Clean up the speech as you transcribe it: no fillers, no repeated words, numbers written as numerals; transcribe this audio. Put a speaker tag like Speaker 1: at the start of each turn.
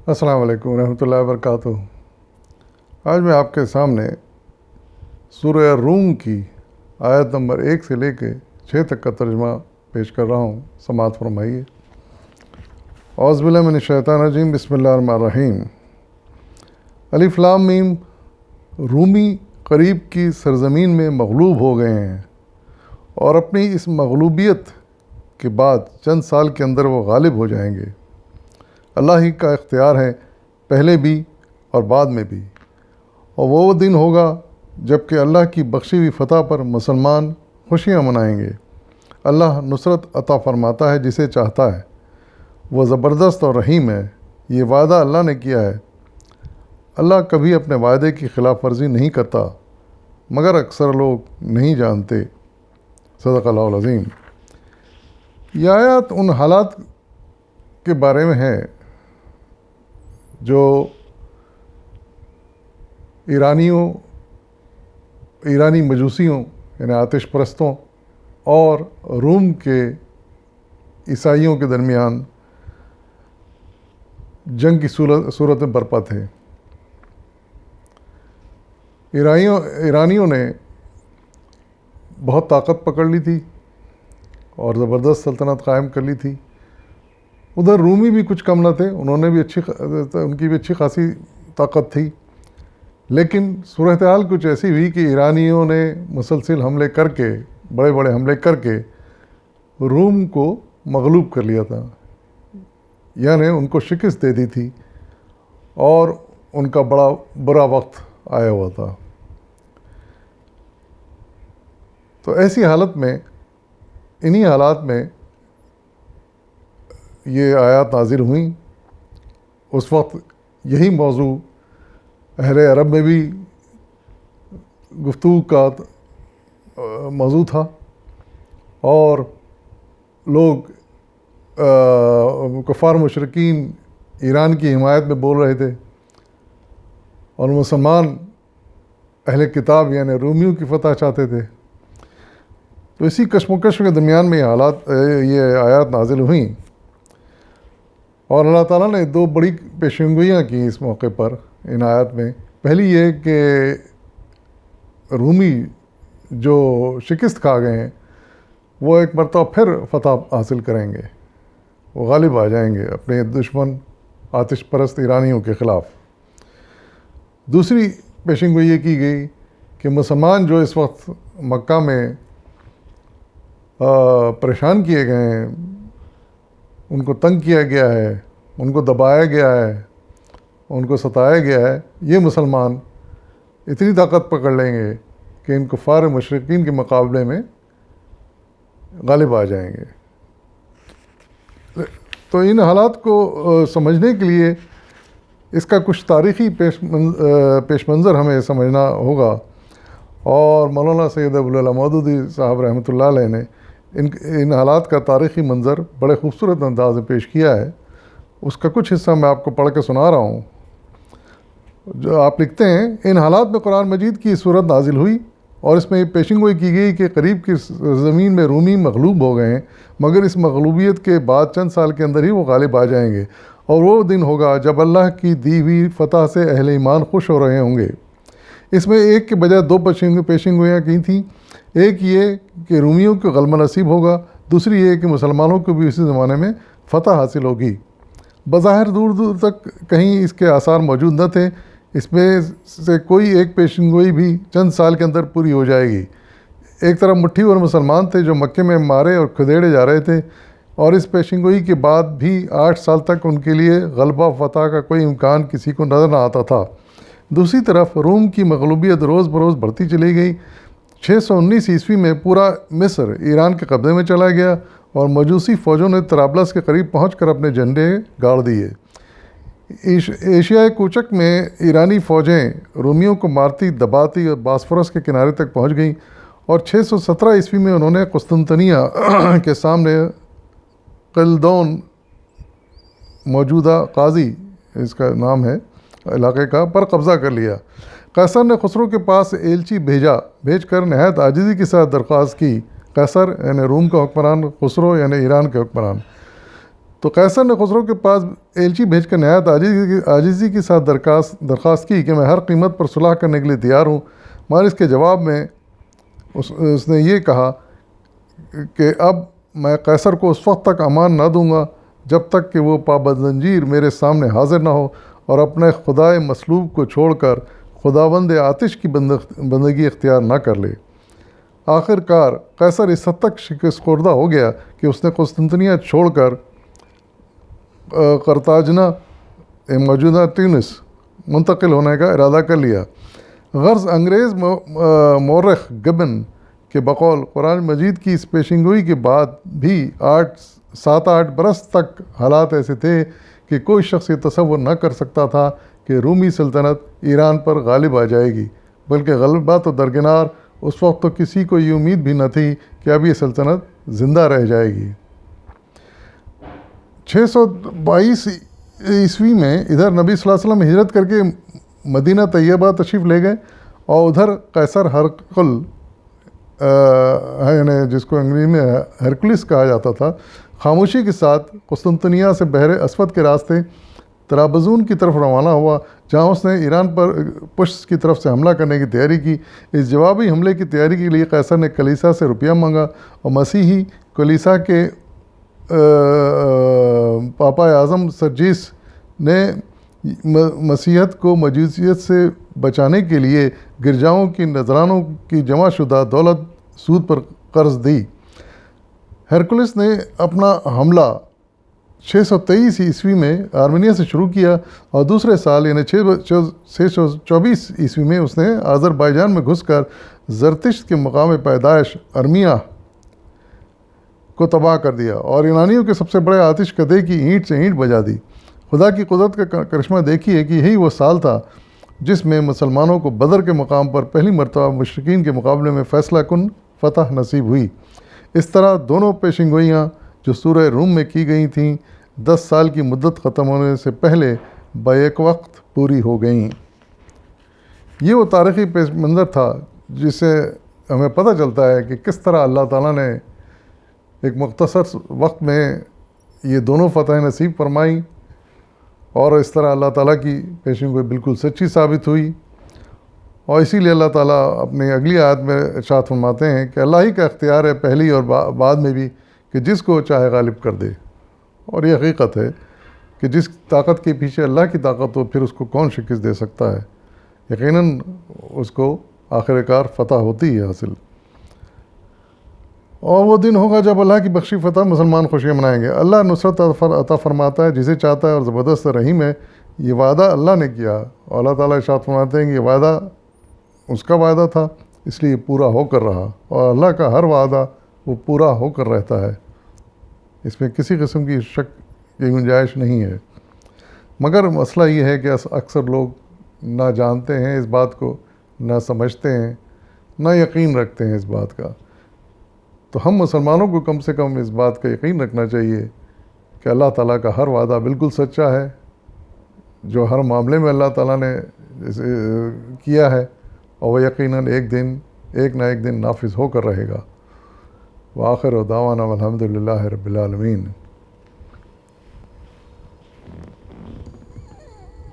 Speaker 1: السلام علیکم ورحمۃ اللہ وبرکاتہ۔ آج میں آپ کے سامنے سورہ روم کی آیت نمبر 1 سے لے کے 6 تک کا ترجمہ پیش کر رہا ہوں، سماعت فرمائیے۔ اعوذ باللہ من الشیطان الرجیم، بسم اللہ الرحمن الرحیم۔ الف لام میم۔ رومی قریب کی سرزمین میں مغلوب ہو گئے ہیں، اور اپنی اس مغلوبیت کے بعد چند سال کے اندر وہ غالب ہو جائیں گے۔ اللہ ہی کا اختیار ہے، پہلے بھی اور بعد میں بھی۔ اور وہ دن ہوگا جب کہ اللہ کی بخشی ہوئی فتح پر مسلمان خوشیاں منائیں گے۔ اللہ نصرت عطا فرماتا ہے جسے چاہتا ہے، وہ زبردست اور رحیم ہے۔ یہ وعدہ اللہ نے کیا ہے، اللہ کبھی اپنے وعدے کی خلاف ورزی نہیں کرتا، مگر اکثر لوگ نہیں جانتے۔ صدق اللہ العظیم۔ یہ آیات ان حالات کے بارے میں ہے جو ایرانی مجوسیوں یعنی آتش پرستوں اور روم کے عیسائیوں کے درمیان جنگ کی صورت میں برپا تھے۔ ایرانیوں نے بہت طاقت پکڑ لی تھی اور زبردست سلطنت قائم کر لی تھی۔ ادھر رومی بھی کچھ کم نہ تھے، ان کی بھی اچھی خاصی طاقت تھی، لیکن صورتحال کچھ ایسی ہوئی کہ ایرانیوں نے مسلسل حملے کر کے، بڑے بڑے حملے کر کے روم کو مغلوب کر لیا تھا، یعنی ان کو شکست دے دی تھی، اور ان کا بڑا برا وقت آیا ہوا تھا۔ تو ایسی حالت میں، انہی حالات میں یہ آیات نازل ہوئیں۔ اس وقت یہی موضوع اہل عرب میں بھی گفتگو کا موضوع تھا، اور لوگ کفار مشرکین ایران کی حمایت میں بول رہے تھے، اور مسلمان اہل کتاب یعنی رومیوں کی فتح چاہتے تھے۔ تو اسی کشمکش کے درمیان میں یہ آیات نازل ہوئیں، اور اللہ تعالیٰ نے 2 بڑی پیشنگوئیاں کی اس موقع پر ان آیات میں۔ پہلی یہ کہ رومی جو شکست کھا گئے ہیں وہ ایک مرتبہ پھر فتح حاصل کریں گے، وہ غالب آ جائیں گے اپنے دشمن آتش پرست ایرانیوں کے خلاف۔ دوسری پیشنگوئی یہ کی گئی کہ مسلمان جو اس وقت مکہ میں پریشان کیے گئے ہیں، ان کو تنگ کیا گیا ہے، ان کو دبایا گیا ہے، ان کو ستایا گیا ہے، یہ مسلمان اتنی طاقت پکڑ لیں گے کہ ان کفار مشرکین کے مقابلے میں غالب آ جائیں گے۔ تو ان حالات کو سمجھنے کے لیے اس کا کچھ تاریخی پیش منظر ہمیں سمجھنا ہوگا، اور مولانا سید ابوالعلا مودودی صاحب رحمۃ اللہ علیہ نے ان حالات کا تاریخی منظر بڑے خوبصورت انداز میں پیش کیا ہے۔ اس کا کچھ حصہ میں آپ کو پڑھ کے سنا رہا ہوں۔ جو آپ لکھتے ہیں، ان حالات میں قرآن مجید کی صورت نازل ہوئی، اور اس میں یہ پیشنگوئی کی گئی کہ قریب کی زمین میں رومی مغلوب ہو گئے ہیں، مگر اس مغلوبیت کے بعد چند سال کے اندر ہی وہ غالب آ جائیں گے، اور وہ دن ہوگا جب اللہ کی دی ہوئی فتح سے اہل ایمان خوش ہو رہے ہوں گے۔ اس میں ایک کے بجائے 2 پیشنگوئیاں کی تھیں۔ ایک یہ کہ رومیوں کو غلبہ نصیب ہوگا، دوسری یہ کہ مسلمانوں کو بھی اسی زمانے میں فتح حاصل ہوگی۔ بظاہر دور دور تک کہیں اس کے آثار موجود نہ تھے، اس میں سے کوئی ایک پیشنگوئی بھی چند سال کے اندر پوری ہو جائے گی۔ ایک طرف مٹھی اور مسلمان تھے جو مکے میں مارے اور کھدیڑے جا رہے تھے، اور اس پیشنگوئی کے بعد بھی 8 سال تک ان کے لیے غلبہ فتح کا کوئی امکان کسی کو نظر نہ آتا تھا۔ دوسری طرف روم کی مغلوبیت روز بروز بڑھتی چلی گئی۔ 619 عیسوی میں پورا مصر ایران کے قبضے میں چلا گیا، اور مجوسی فوجوں نے طرابلس کے قریب پہنچ کر اپنے جھنڈے گاڑ دیے۔ ایشیائے کوچک میں ایرانی فوجیں رومیوں کو مارتی دباتی اور باسفورس کے کنارے تک پہنچ گئیں، اور 617 عیسوی میں انہوں نے قسطنطنیہ کے سامنے قلدون، موجودہ قاضی اس کا نام ہے علاقے کا، پر قبضہ کر لیا۔ قیصر نے خسرو کے پاس ایلچی بھیج کر نہایت عاجزی کے ساتھ درخواست کی۔ قیصر یعنی روم کا حکمران، خسرو یعنی ایران کے حکمران، تو قیصر نے خسرو کے پاس ایلچی بھیج کر نہایت عاجزی کے ساتھ درخواست کی کہ میں ہر قیمت پر صلح کرنے کے لیے تیار ہوں، مگر اس کے جواب میں اس نے یہ کہا کہ اب میں قیصر کو اس وقت تک امان نہ دوں گا جب تک کہ وہ پابند زنجیر میرے سامنے حاضر نہ ہو اور اپنے خدائے مصلوب کو چھوڑ کر خداوند آتش کی بندگی اختیار نہ کر لے۔ آخر کار قیصر اس حد تک شکست خوردہ ہو گیا کہ اس نے قسطنطنیہ چھوڑ کر قرطاجنہ موجودہ تیونس منتقل ہونے کا ارادہ کر لیا۔ غرض انگریز مورخ گبن کے بقول قرآن مجید کی اس پیشنگوئی کے بعد بھی 7-8 برس تک حالات ایسے تھے کہ کوئی شخص یہ تصور نہ کر سکتا تھا کہ رومی سلطنت ایران پر غالب آ جائے گی، بلکہ غلبہ تو درکنار، اس وقت تو کسی کو یہ امید بھی نہ تھی کہ اب یہ سلطنت زندہ رہ جائے گی۔ 622 عیسوی میں ادھر نبی صلی اللہ علیہ وسلم ہجرت کر کے مدینہ طیبہ تشریف لے گئے، اور ادھر قیصر ہرقل یعنی جس کو انگریزی میں ہرکلس کہا جاتا تھا، خاموشی کے ساتھ قسطنطنیہ سے بحر اسود کے راستے طرابزون کی طرف روانہ ہوا، جہاں اس نے ایران پر پشت کی طرف سے حملہ کرنے کی تیاری کی۔ اس جوابی حملے کی تیاری کے لیے قیصر نے کلیسا سے روپیہ مانگا، اور مسیحی کلیسا کے پاپا اعظم سرجیس نے مسیحیت کو مجوسیت سے بچانے کے لیے گرجاؤں کی نذرانوں کی جمع شدہ دولت سود پر قرض دی۔ ہرکلس نے اپنا حملہ 623 عیسوی میں آرمینیا سے شروع کیا، اور دوسرے سال یعنی 624 عیسوی میں اس نے آذربائیجان میں گھس کر زرتشت کے مقام پیدائش ارمیا کو تباہ کر دیا، اور یونانیوں کے سب سے بڑے آتش کدے کی اینٹ سے اینٹ بجا دی۔ خدا کی قدرت کا کرشمہ دیکھیے کہ یہی وہ سال تھا جس میں مسلمانوں کو بدر کے مقام پر پہلی مرتبہ مشرکین کے مقابلے میں فیصلہ کن فتح نصیب ہوئی۔ اس طرح دونوں پیشنگوئیاں جو سورہ روم میں کی گئی تھیں 10 سال کی مدت ختم ہونے سے پہلے بیک وقت پوری ہو گئیں۔ یہ وہ تاریخی پس منظر تھا جس سے ہمیں پتہ چلتا ہے کہ کس طرح اللہ تعالیٰ نے ایک مختصر وقت میں یہ دونوں فتح نصیب فرمائی، اور اس طرح اللہ تعالیٰ کی پیشنگوئی بالکل سچی ثابت ہوئی۔ اور اسی لیے اللہ تعالیٰ اپنی اگلی آیت میں ارشاد فرماتے ہیں کہ اللہ ہی کا اختیار ہے پہلی اور بعد میں بھی کہ جس کو چاہے غالب کر دے۔ اور یہ حقیقت ہے کہ جس طاقت کے پیچھے اللہ کی طاقت ہو پھر اس کو کون شکست دے سکتا ہے؟ یقیناً اس کو آخر کار فتح ہوتی ہے حاصل۔ اور وہ دن ہوگا جب اللہ کی بخشی فتح مسلمان خوشیاں منائیں گے۔ اللہ نصرت عطا فرماتا ہے جسے چاہتا ہے، اور زبردست رحیم ہے۔ یہ وعدہ اللہ نے کیا، اور اللہ تعالیٰ ارشاد فرماتے ہیں کہ یہ وعدہ اس کا وعدہ تھا، اس لیے پورا ہو کر رہا، اور اللہ کا ہر وعدہ وہ پورا ہو کر رہتا ہے، اس میں کسی قسم کی شک کی گنجائش نہیں ہے۔ مگر مسئلہ یہ ہے کہ اکثر لوگ نہ جانتے ہیں اس بات کو، نہ سمجھتے ہیں، نہ یقین رکھتے ہیں اس بات کا۔ تو ہم مسلمانوں کو کم سے کم اس بات کا یقین رکھنا چاہیے کہ اللہ تعالیٰ کا ہر وعدہ بالکل سچا ہے، جو ہر معاملے میں اللہ تعالیٰ نے کیا ہے، اور وہ یقیناً ایک نہ ایک دن نافذ ہو کر رہے گا۔ وآخر دعوانا الحمد للہ رب العالمین۔